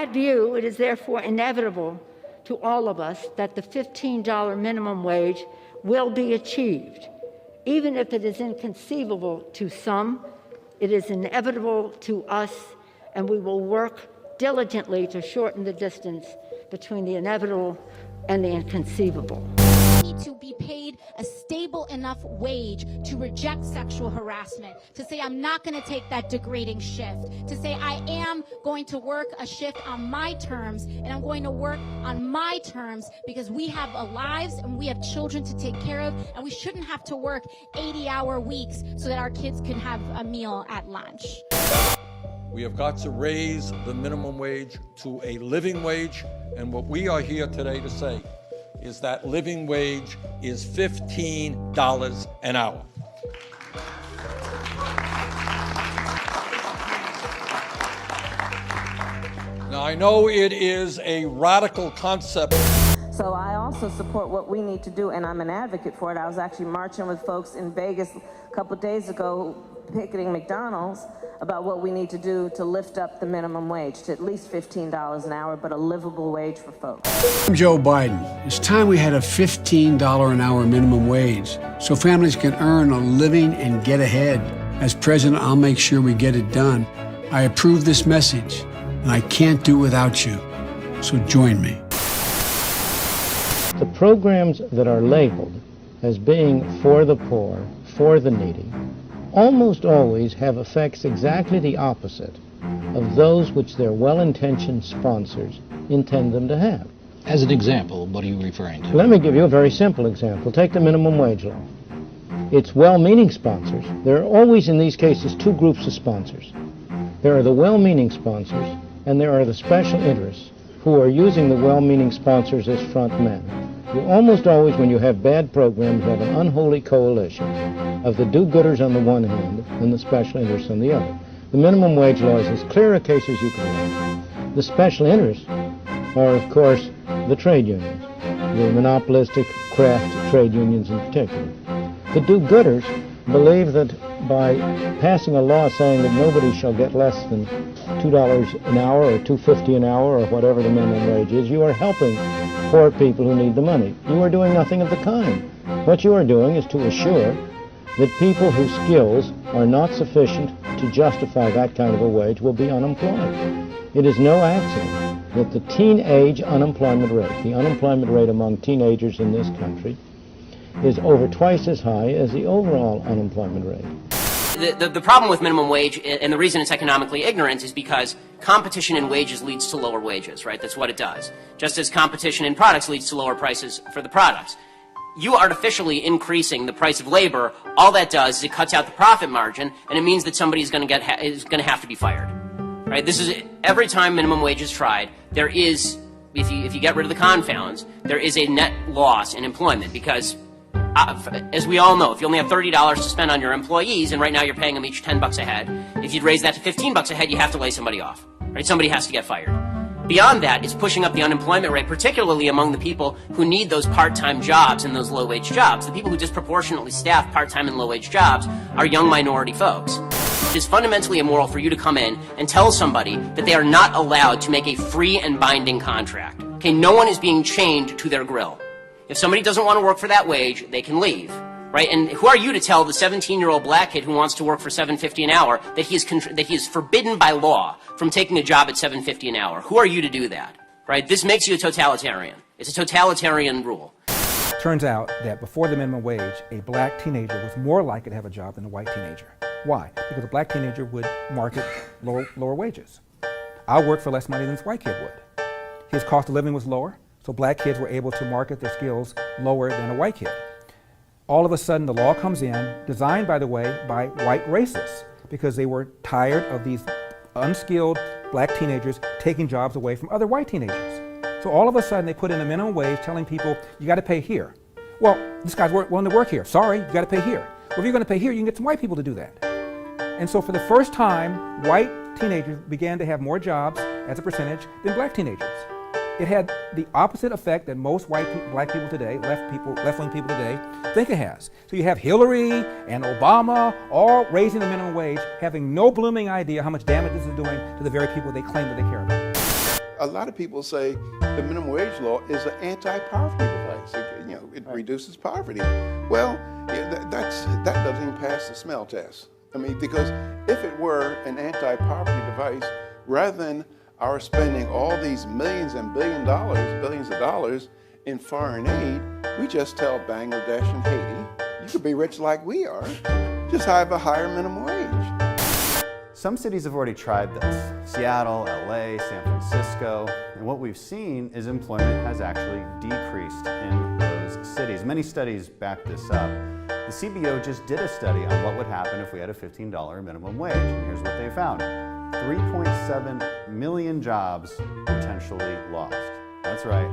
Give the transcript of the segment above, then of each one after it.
that view, it is therefore inevitable to all of us that the $15 minimum wage will be achieved. Even if it is inconceivable to some, it is inevitable to us, and we will work diligently to shorten the distance between the inevitable and the inconceivable. To be paid a stable enough wage to reject sexual harassment, to say I'm not going to take that degrading shift, to say I am going to work a shift on my terms, and I'm going to work on my terms because we have lives and we have children to take care of, and we shouldn't have to work 80-hour weeks so that our kids can have a meal at lunch. We have got to raise the minimum wage to a living wage, and what we are here today to say is that living wage is $15 an hour. Now, I know it is a radical concept. So I also support what we need to do, and I'm an advocate for it. I was actually marching with folks in Vegas a couple of days ago, picketing McDonald's, about what we need to do to lift up the minimum wage to at least $15 an hour, but a livable wage for folks. I'm Joe Biden. It's time we had a $15 an hour minimum wage so families can earn a living and get ahead. As president, I'll make sure we get it done. I approve this message, and I can't do without you. So join me. The programs that are labeled as being for the poor, for the needy, almost always have effects exactly the opposite of those which their well-intentioned sponsors intend them to have. As an example, what are you referring to? Let me give you a very simple example. Take the minimum wage law. It's well-meaning sponsors. There are always in these cases two groups of sponsors. There are the well-meaning sponsors, and there are the special interests who are using the well-meaning sponsors as front men. You almost always, when you have bad programs, have an unholy coalition of the do-gooders on the one hand and the special interests on the other. The minimum wage law is as clear a case as you can make. The special interests are, of course, the trade unions, the monopolistic craft trade unions in particular. The do-gooders believe that by passing a law saying that nobody shall get less than $2 an hour or $2.50 an hour or whatever the minimum wage is, you are helping poor people who need the money. You are doing nothing of the kind. What you are doing is to assure that people whose skills are not sufficient to justify that kind of a wage will be unemployed. It is no accident that the teenage unemployment rate, the unemployment rate among teenagers in this country, is over twice as high as the overall unemployment rate. The problem with minimum wage, and the reason it's economically ignorant, is because competition in wages leads to lower wages, right? That's what it does. Just as competition in products leads to lower prices for the products. You artificially increasing the price of labor, all that does is it cuts out the profit margin, and it means that somebody is going to have to be fired, right? This is every time minimum wage is tried. There is, if you get rid of the confounds, there is a net loss in employment because. As we all know, if you only have $30 to spend on your employees, and right now you're paying them each $10 a head, if you'd raise that to $15 a head, you have to lay somebody off, right? Somebody has to get fired. Beyond that, it's pushing up the unemployment rate, particularly among the people who need those part-time jobs and those low-wage jobs. The people who disproportionately staff part-time and low-wage jobs are young minority folks. It is fundamentally immoral for you to come in and tell somebody that they are not allowed to make a free and binding contract. Okay, no one is being chained to their grill. If somebody doesn't want to work for that wage, they can leave, right? And who are you to tell the 17-year-old black kid who wants to work for $7.50 an hour that he is forbidden by law from taking a job at $7.50 an hour? Who are you to do that, right? This makes you a totalitarian. It's a totalitarian rule. Turns out that before the minimum wage, a black teenager was more likely to have a job than a white teenager. Why? Because a black teenager would market lower wages. I worked for less money than this white kid would. His cost of living was lower. So black kids were able to market their skills lower than a white kid. All of a sudden the law comes in, designed by the way by white racists, because they were tired of these unskilled black teenagers taking jobs away from other white teenagers. So all of a sudden they put in a minimum wage telling people, you got to pay here. Well, this guy's willing to work here. Sorry, you got to pay here. Well, if you're going to pay here, you can get some white people to do that. And so for the first time, white teenagers began to have more jobs as a percentage than black teenagers. It had the opposite effect that most black people today, left-wing people today, think it has. So you have Hillary and Obama all raising the minimum wage, having no blooming idea how much damage this is doing to the very people they claim that they care about. a lot of people say the minimum wage law is an anti-poverty device. It reduces poverty. Well, that doesn't even pass the smell test. I mean, because if it were an anti-poverty device, rather than our spending all these millions and billions of dollars in foreign aid, we just tell Bangladesh and Haiti, you could be rich like we are, just have a higher minimum wage. Some cities have already tried this. Seattle, LA, San Francisco, and what we've seen is employment has actually decreased in those cities. Many studies back this up. The CBO just did a study on what would happen if we had a $15 minimum wage, and here's what they found. 3.7 million jobs potentially lost. That's right,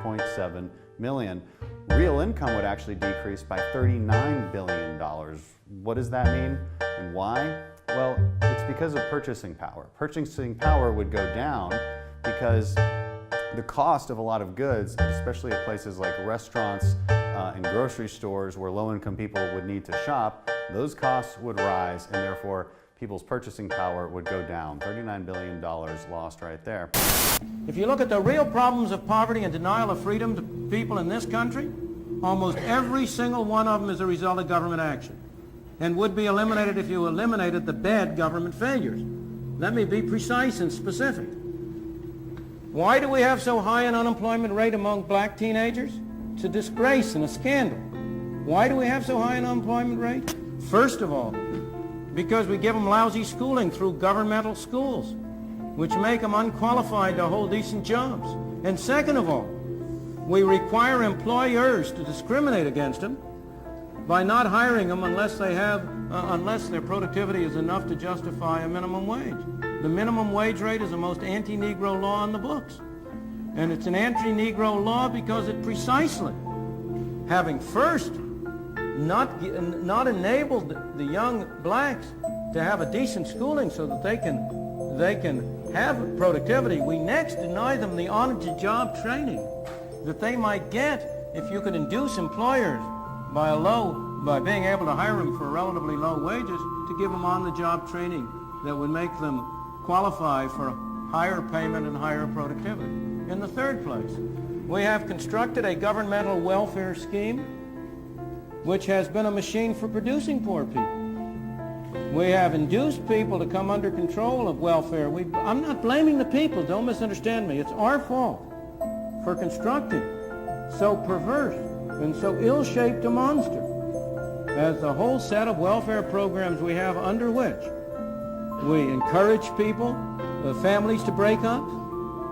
3.7 million. Real income would actually decrease by $39 billion. What does that mean and why? Well, it's because of purchasing power. Purchasing power would go down because the cost of a lot of goods, especially at places like restaurants and grocery stores where low-income people would need to shop, those costs would rise and therefore people's purchasing power would go down. $39 billion lost right there. If you look at the real problems of poverty and denial of freedom to people in this country, almost every single one of them is a result of government action and would be eliminated if you eliminated the bad government failures. Let me be precise and specific. Why do we have so high an unemployment rate among black teenagers? It's a disgrace and a scandal. Why do we have so high an unemployment rate? First of all, because we give them lousy schooling through governmental schools, which make them unqualified to hold decent jobs. And second of all, we require employers to discriminate against them by not hiring them unless their productivity is enough to justify a minimum wage. The minimum wage rate is the most anti-Negro law in the books. And it's an anti-Negro law because it precisely, having first not enabled the young blacks to have a decent schooling so that they can have productivity, we next deny them the on-the-job training that they might get if you could induce employers by being able to hire them for relatively low wages to give them on-the-job training that would make them qualify for higher payment and higher productivity. In the third place, we have constructed a governmental welfare scheme which has been a machine for producing poor people. We have induced people to come under control of welfare. I'm not blaming the people, don't misunderstand me. It's our fault for constructing so perverse and so ill-shaped a monster as the whole set of welfare programs we have, under which we encourage people, families to break up.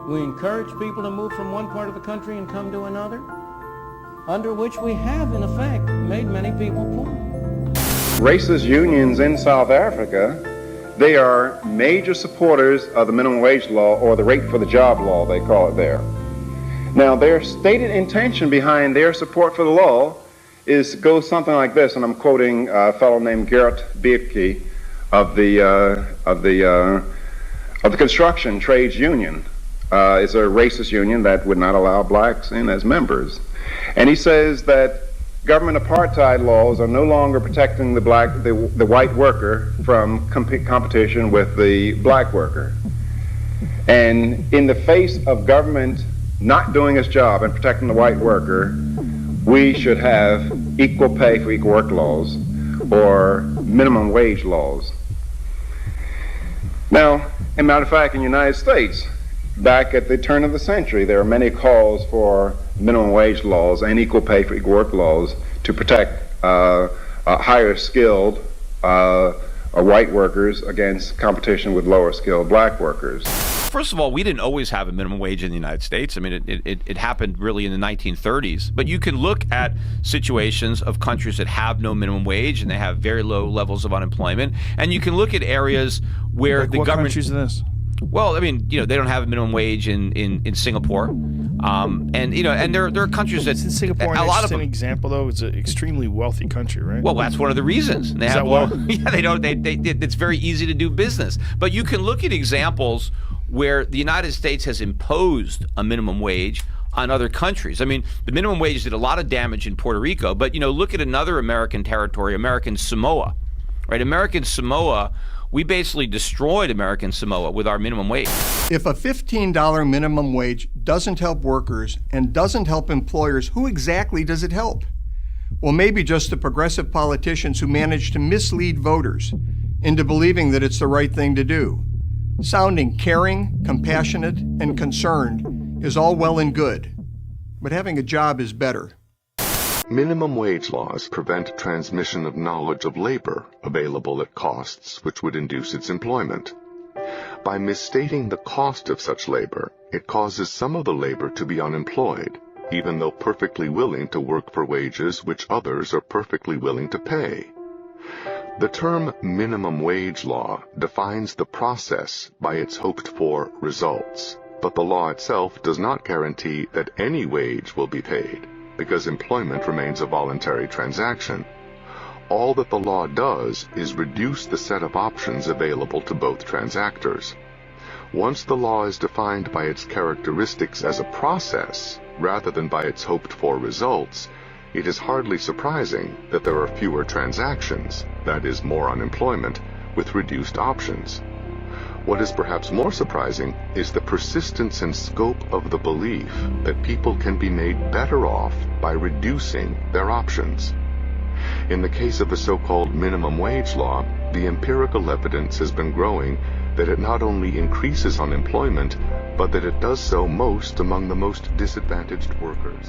We encourage people to move from one part of the country and come to another, under which we have, in effect, made many people poor. Racist unions in South Africa, they are major supporters of the minimum wage law, or the rate for the job law, they call it there. Now, their stated intention behind their support for the law goes something like this, and I'm quoting a fellow named Gerrit Bierke of the construction trades union. It's a racist union that would not allow blacks in as members. And he says that government apartheid laws are no longer protecting the white worker from competition with the black worker. And in the face of government not doing its job and protecting the white worker, we should have equal pay for equal work laws, or minimum wage laws. Now, as a matter of fact, in the United States, back at the turn of the century, there are many calls for minimum wage laws and equal pay for equal work laws to protect higher skilled white workers against competition with lower skilled black workers. First of all, we didn't always have a minimum wage in the United States. I mean, it happened really in the 1930s. But you can look at situations of countries that have no minimum wage and they have very low levels of unemployment. And you can look at areas where like the what government... countries are this? Well, I mean, they don't have a minimum wage in Singapore. And there are countries that... Isn't Singapore an interesting example, though? It's an extremely wealthy country, right? Well, that's one of the reasons. They have it's very easy to do business. But you can look at examples where the United States has imposed a minimum wage on other countries. I mean, the minimum wage did a lot of damage in Puerto Rico, but look at another American territory, American Samoa, right? American Samoa We basically destroyed American Samoa with our minimum wage. If a $15 minimum wage doesn't help workers and doesn't help employers, who exactly does it help? Well, maybe just the progressive politicians who manage to mislead voters into believing that it's the right thing to do. Sounding caring, compassionate, and concerned is all well and good, but having a job is better. Minimum wage laws prevent transmission of knowledge of labor available at costs which would induce its employment. By misstating the cost of such labor, it causes some of the labor to be unemployed, even though perfectly willing to work for wages which others are perfectly willing to pay. The term minimum wage law defines the process by its hoped-for results, but the law itself does not guarantee that any wage will be paid, because employment remains a voluntary transaction. All that the law does is reduce the set of options available to both transactors. Once the law is defined by its characteristics as a process, rather than by its hoped-for results, it is hardly surprising that there are fewer transactions, that is, more unemployment, with reduced options. What is perhaps more surprising is the persistence and scope of the belief that people can be made better off by reducing their options. In the case of the so-called minimum wage law, the empirical evidence has been growing that it not only increases unemployment, but that it does so most among the most disadvantaged workers.